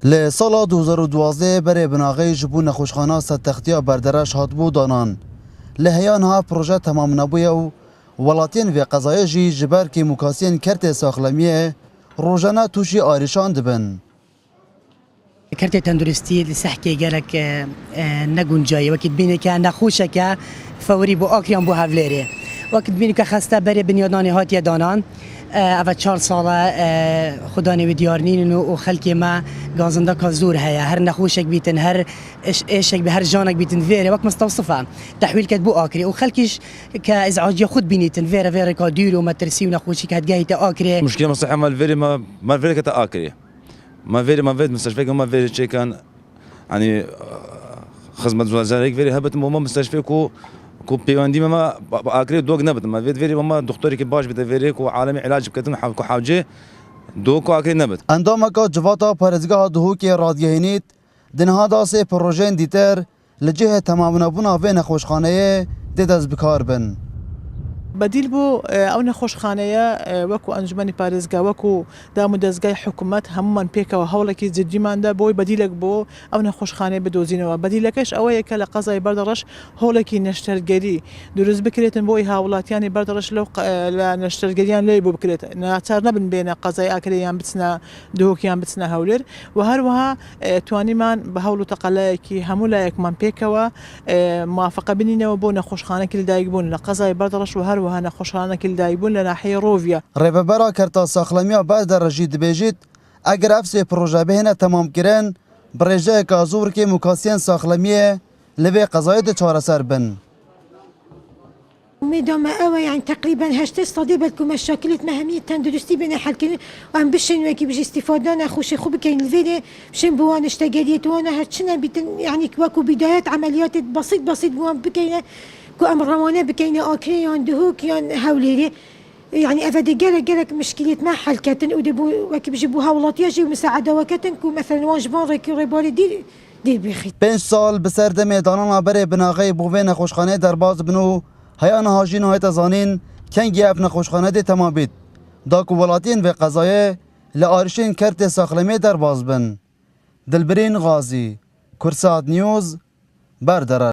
لسال 2012 بر بناغی جبو نخوشخانه ستختیا بردرش هاتبو دانان لهیان ها پروژه تمام نبویه و ولاتین و قضایه جی جبر که مکاسین کرت ساخلمیه روزانه توشی آریشان دبن. کرت تندرستی لسحکی گرک نگونجایی وقت بینی که نخوشه که فوری بو آکریان بو هفلره وقت بینی که خسته بره بنیادانی هاتی دانان اول 4 ساله خدا نوی دیارنین و خلکی ما گازنده که زور هیا هر نخوشک بیتن هر ایشک به هر جانک بیتن ویره وقت مستوصفه تحویل کد بو آکری و خلکیش که ازعاجی خود بینیتن ویره که دیر و مترسی و نخوشی که هدگاهی تا آکری مشكلة مصحة ما الفيري ما الفيري كتا آكري ما فيري مستشفى ما فيري شيء كان يعني خدمة زوجة فيري هبت ما مستشفى كو بيواندي ما آكري دوق نبت ما فيري ما دكتوري كباش بده فيري كو عالمي علاج بكتن كو حاجة دوق آكري نبت. اندام که جواتا پارزگاه دهو که رادیهینیت دنها داسه پروژه دیتر لجه تمام نبونا و نخوشخانه دید از بکار بن. بدیل بو او نخوشخانه وکو انجمنی پارێزگا وەکو دام و دەستگای حکوومەت هەمومان پێکەوە هەوڵێکی جدیماندا بۆی بەدیلێک بۆ ئەو نەخۆشخانەی بدۆزینەوە بەدیلەکەش ئەوەیە کە لە قەزای بەردەڕەش هەوڵێکی نەشتەرگەری دروست بکرێتن بۆی هاوڵاتیانی بەردەڕەش لە نەشتەرگەریان لێ بۆ بکرێت ناچار نەبن بێنە قەزای ئاکرێیان بچنە دهۆکیان بچنە هەولێر و هەروەها توانیمان بە هەوڵ و تەقەلایەکی هەموو لایەکمان پێکەوە موافقە بنینەوە بۆ نەخۆشخانەی لەدایک بوون لە قەزای بەردەڕەش و هەروەها نەخۆشخانەی لەدایک بوون لە ناحیەی ڕۆڤیا. ڕێبەبەرا کەرتا ساخلەمیە بەردەڕەژی دەبێژیت ئەگەر ئەفسێ پرۆژە بهێنە تەمامکردن بڕێژەیەکە زۆرکێ مکاسیان ساخلەمیە لەبێ قەزایەتە چارەسەر بن. مدام أوى يعني تقريبا هشت صديبة لكم مشاكل مهمية تندرستي بين حلكن وأم بشن وكي بيجي استفادة أنا خوشي خوب كين الفيديو بشن بوان اشتغليت وأنا هتشنا بيتن يعني كواكو بدايات عمليات بسيط بوان بكينا كو أمر روانة بكينا آكري يان دهوك يان هوليري يعني أفادي جالك مشكلة ما حلكتن ودبو وكي بيجيبو هولات يجي ومساعدة وكتن كو مثلا واجبان ركي ربالي دي بخيت. 5 سال بسر دم دانان بر بناغی بوه نخوشخانه درباز بنو هیان هاجین و هیت زانین کنگی اف نخوشخانه دی تمام بید داکو ولاتین و قضایه لآرشین کرت ساخلمی درباز بن. دلبرین غازی کرسات نیوز بردرر.